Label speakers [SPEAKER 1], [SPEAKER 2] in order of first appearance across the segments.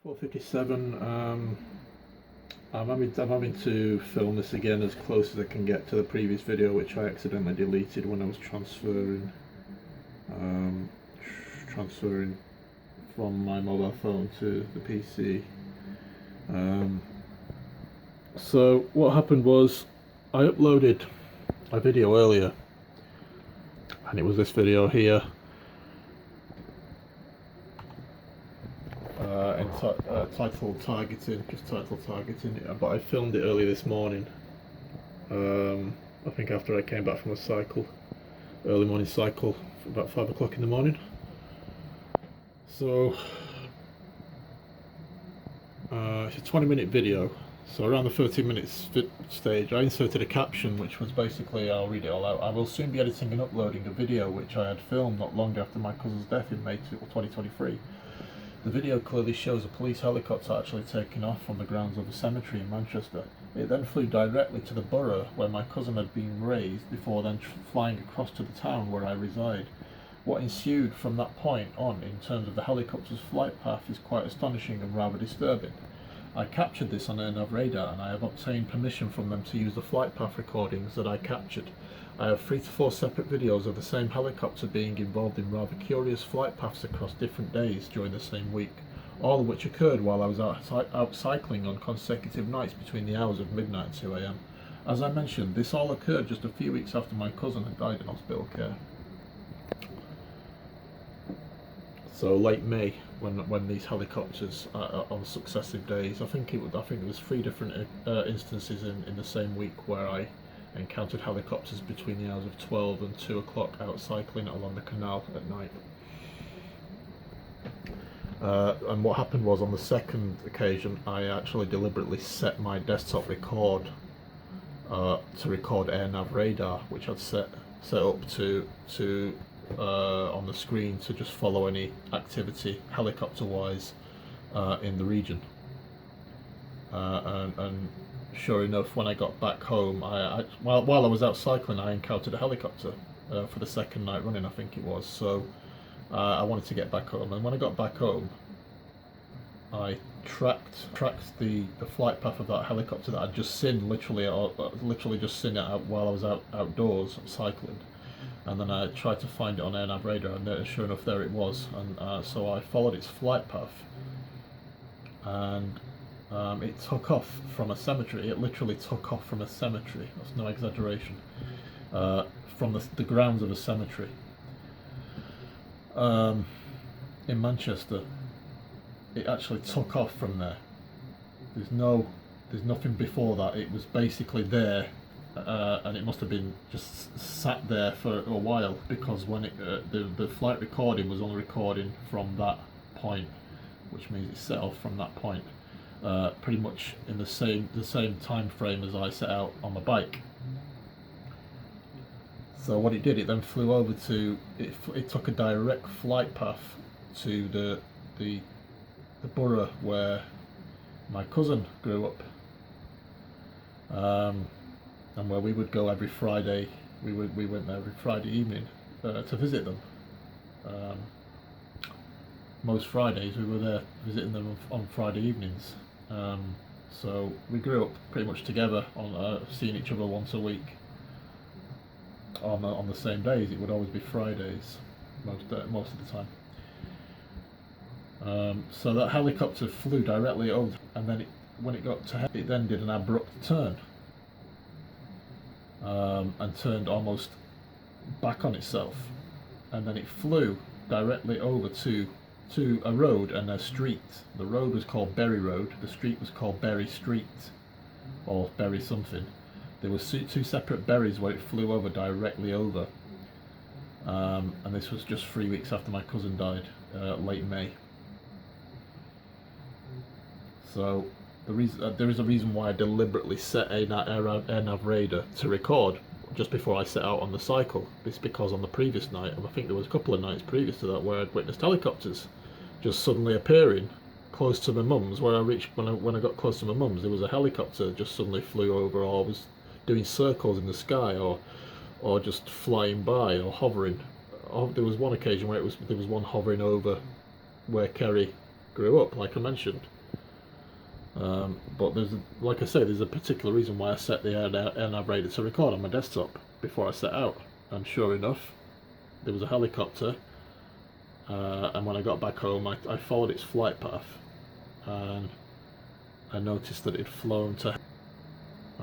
[SPEAKER 1] 4:57. I'm having to film this again as close as I can get to the previous video, which I accidentally deleted when I was um, transferring from my mobile phone to the PC. So what happened was I uploaded a video earlier, and it was this video here. Titled targeting, just title targeting, but I filmed it early this morning. I think after I came back from a cycle, early morning cycle, about 5 o'clock in the morning. So it's a 20-minute video. So around the 30 minutes stage, I inserted a caption which was basically, I'll read it all out. I will soon be editing and uploading a video which I had filmed not long after my cousin's death in May 2023. The video clearly shows a police helicopter actually taking off from the grounds of a cemetery in Manchester. It then flew directly to the borough where my cousin had been raised, before then flying across to the town where I reside. What ensued from that point on in terms of the helicopter's flight path is quite astonishing and rather disturbing. I captured this on AirNav radar, and I have obtained permission from them to use the flight path recordings that I captured. I have 3 to 4 separate videos of the same helicopter being involved in rather curious flight paths across different days during the same week, all of which occurred while I was out cycling on consecutive nights between the hours of midnight and 2 AM. As I mentioned, this all occurred just a few weeks after my cousin had died in hospital care. So late May, when these helicopters on successive days, I think there was 3 different instances in the same week where I encountered helicopters between the hours of 12 and 2 o'clock out cycling along the canal at night. And what happened was, on the second occasion, I actually deliberately set my desktop record to record AirNav radar, which I'd set up to on the screen to just follow any activity helicopter-wise in the region. And sure enough, when I got back home, while I was out cycling, I encountered a helicopter for the second night running, I think it was. So I wanted to get back home, and when I got back home, I tracked the flight path of that helicopter that I'd just seen, literally just seen it out while I was outdoors cycling. And then I tried to find it on AirNav radar, and sure enough, there it was. And so I followed its flight path, and it took off from a cemetery. It literally took off from a cemetery. That's no exaggeration. From the grounds of a cemetery in Manchester. It actually took off from there. There's nothing before that. It was basically there, and it must have been just sat there for a while, because when the flight recording was only recording from that point, which means it set off from that point. Pretty much in the same time frame as I set out on my bike. So what it did, it then flew over to it took a direct flight path to the borough where my cousin grew up, and where we would go every Friday. We went there every Friday evening to visit them. Most Fridays we were there visiting them on Friday evenings. So we grew up pretty much together, on seeing each other once a week. On the same days, it would always be Fridays, most of the time. So that helicopter flew directly over, and then when it got to it then did an abrupt turn, and turned almost back on itself, and then it flew directly over to a road and a street. The road was called Berry Road, the street was called Berry Street, or Berry something. There were 2 separate berries where it flew over directly over, and this was just 3 weeks after my cousin died, late May. So there is a reason why I deliberately set AirNav radar to record just before I set out on the cycle. It's because on the previous night, and I think there was a couple of nights previous to that, where I'd witnessed helicopters just suddenly appearing close to my mum's. When I got close to my mum's, there was a helicopter just suddenly flew over, or was doing circles in the sky, or just flying by, or hovering. There was one occasion where there was one hovering over where Kerry grew up, like I mentioned. But like I say, there's a particular reason why I set the AirNav radar to record on my desktop before I set out. And sure enough, there was a helicopter, and when I got back home, I followed its flight path, and I noticed that it had flown to.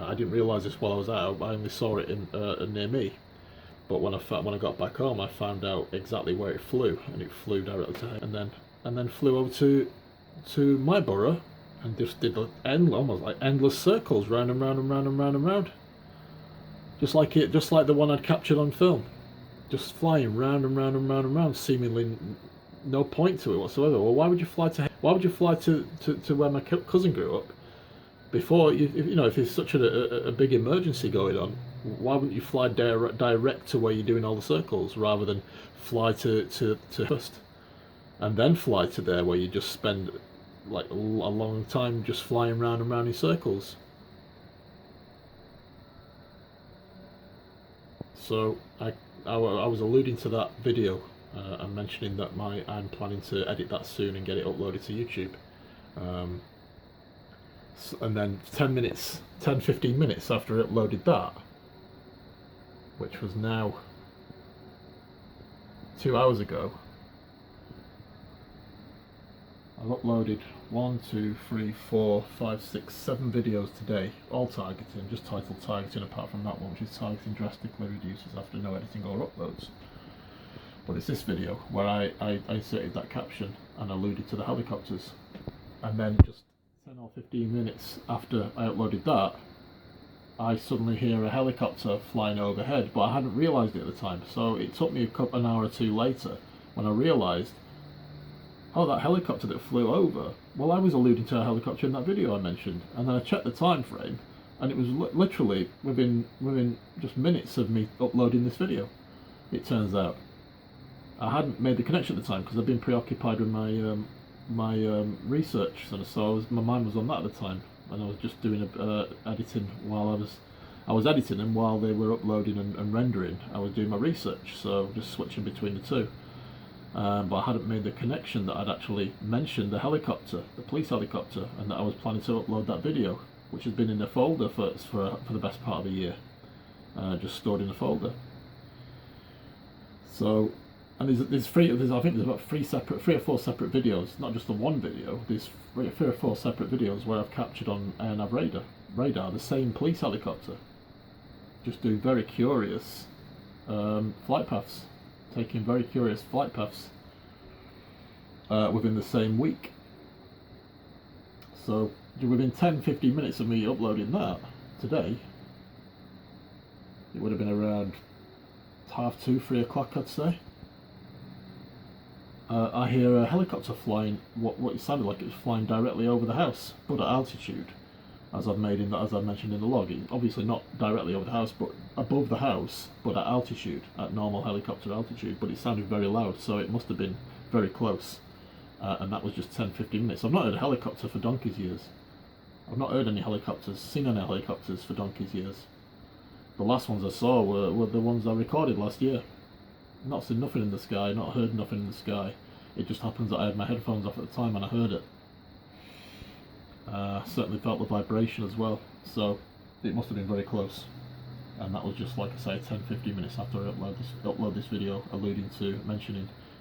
[SPEAKER 1] I didn't realise this while I was out. I only saw it near me. But when I got back home, I found out exactly where it flew, and it flew directly to him, and then flew over to my borough, and just did almost like endless circles round and round and round and round and round, just like the one I'd captured on film, just flying round and round and round and round, seemingly no point to it whatsoever. Well, why would you fly to where my cousin grew up? Before if there's such a big emergency going on, why wouldn't you fly direct to where you're doing all the circles, rather than fly to first, and then fly to there where you just spend like a long time just flying round and round in circles? So I was alluding to that video and mentioning that I'm planning to edit that soon and get it uploaded to YouTube. And then 10-15 minutes after I uploaded that, which was now 2 hours ago, I've uploaded 1, 2, 3, 4, 5, 6, 7 videos today, all targeting, just titled targeting, apart from that one, which is targeting drastically reduces after no editing or uploads. But it's this video where I inserted that caption and alluded to the helicopters, and then just 10 or 15 minutes after I uploaded that, I suddenly hear a helicopter flying overhead, but I hadn't realised it at the time. So it took me an hour or two later when I realised, oh, that helicopter that flew over, well, I was alluding to a helicopter in that video I mentioned. And then I checked the time frame, and it was literally within just minutes of me uploading this video, it turns out. I hadn't made the connection at the time because I've been preoccupied with my research, so my mind was on that at the time, and I was just doing editing while I was editing, and while they were uploading and rendering, I was doing my research, so just switching between the two. But I hadn't made the connection that I'd actually mentioned the helicopter, the police helicopter, and that I was planning to upload that video, which has been in a folder for the best part of a year, just stored in a folder. So. And I think there's about 3 or 4 separate videos, not just the one video. There's 3 or 4 separate videos where I've captured on AirNav radar the same police helicopter, just doing very curious flight paths, taking very curious flight paths within the same week. So within 10-15 minutes of me uploading that today, it would have been around 2:30, 3 o'clock, I'd say. I hear a helicopter flying, what it sounded like it was flying directly over the house, but at altitude, as I mentioned in the log. Obviously not directly over the house, but above the house, but at altitude, at normal helicopter altitude. But it sounded very loud, so it must have been very close. And that was just 10-15 minutes. I've not heard a helicopter for donkey's years. I've not heard any helicopters, seen any helicopters for donkey's years. The last ones I saw were the ones I recorded last year. Not seen nothing in the sky, not heard nothing in the sky. It just happens that I had my headphones off at the time and I heard it. Certainly felt the vibration as well, so it must have been very close. And that was just, like I say, 10-15 minutes after I upload this video, alluding to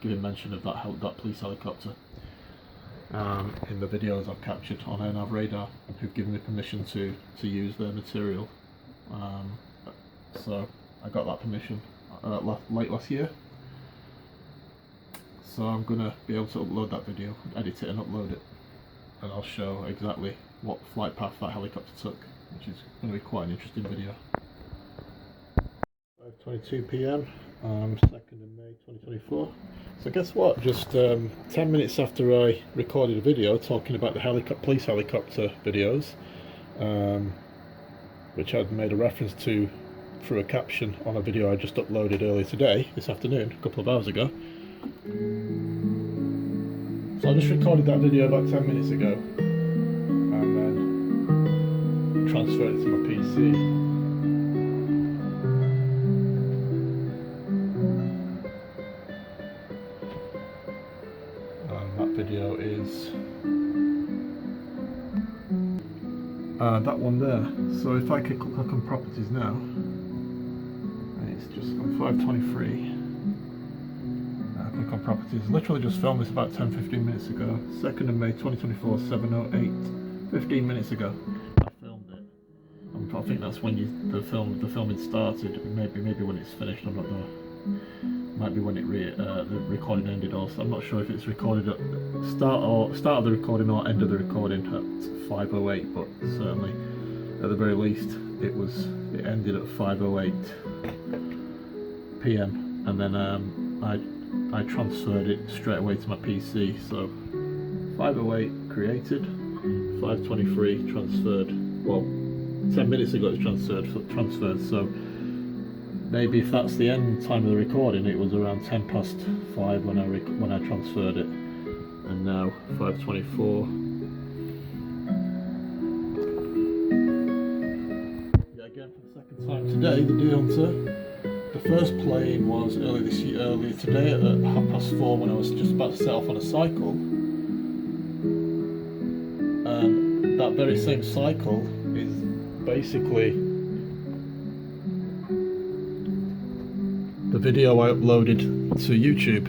[SPEAKER 1] giving mention of that police helicopter in the videos I've captured on AirNav radar, who've given me permission to use their material. So I got that permission late last year, so I'm gonna be able to upload that video, edit it and upload it, and I'll show exactly what flight path that helicopter took, which is going to be quite an interesting video. 5:22 p.m. 2nd of May 2024. So guess what, just 10 minutes after I recorded a video talking about the police helicopter videos, which I'd made a reference to through a caption on a video I just uploaded earlier today, this afternoon, a couple of hours ago. So I just recorded that video about 10 minutes ago and then transferred it to my PC. And that video is that one there. So if I could click on properties now, it's just on 523. Click on properties. Literally just filmed this about 10-15 minutes ago. 2nd of May 2024, 7:08. 15 minutes ago I filmed it. I think that's when the filming started. Maybe when it's finished, I'm not know. Might be when the recording ended also. I'm not sure if it's recorded at start of the recording or end of the recording at 5:08, but certainly at the very least it ended at 5:08 PM, and then I transferred it straight away to my PC. So 5:08 created, 5:23 transferred. Well, 10 minutes ago it's transferred. So maybe if that's the end time of the recording, it was around 5:10 when I transferred it, and now 5:24. Yeah, again for the second time today, the Deer Hunter. The first plane was earlier today at 4:30 when I was just about to set off on a cycle, and that very same cycle is basically the video I uploaded to YouTube,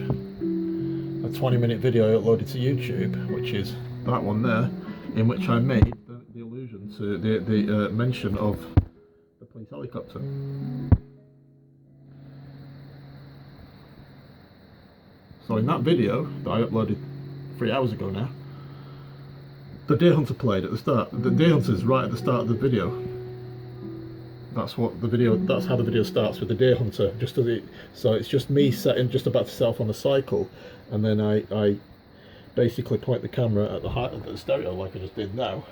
[SPEAKER 1] a 20-minute video I uploaded to YouTube, which is that one there, in which I made the allusion to the mention of the police helicopter. So in that video that I uploaded 3 hours ago now, the Deer Hunter played at the start. The Deer Hunter's right at the start of the video. That's how the video starts, with the Deer Hunter. So it's just me just about to set off on the cycle, and then I basically point the camera at the height of the stereo like I just did now.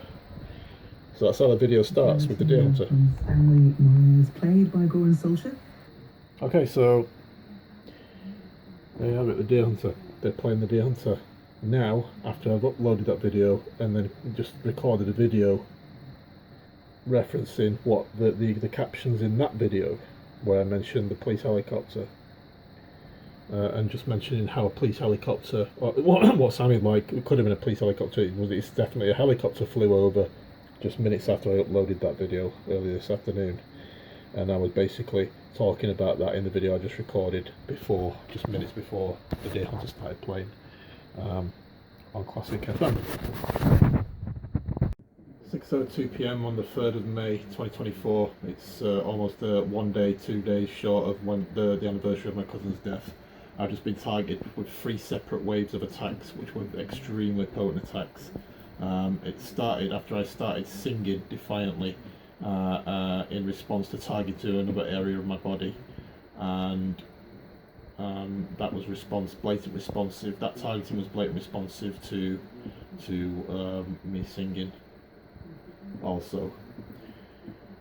[SPEAKER 1] So that's how the video starts with the Deer Hunter.
[SPEAKER 2] Stanley is played by Goran Solskjaer.
[SPEAKER 1] Okay, so there you have it, the Deer Hunter. They're playing the Deer Hunter now after I've uploaded that video and then just recorded a video referencing what the captions in that video, where I mentioned the police helicopter, and just mentioning how a police helicopter, or what sounded like it could have been a police helicopter, it's definitely a helicopter flew over just minutes after I uploaded that video earlier this afternoon, and I was basically talking about that in the video I just recorded just minutes before the Deer Hunter started playing on Classic FM. 6:02 PM on the 3rd of May 2024. It's almost 1 day, 2 days short of when the anniversary of my cousin's death. I've just been targeted with 3 separate waves of attacks, which were extremely potent attacks. It started after I started singing defiantly in response to targeting another area of my body, and that was blatant responsive. That targeting was blatant responsive to me singing also.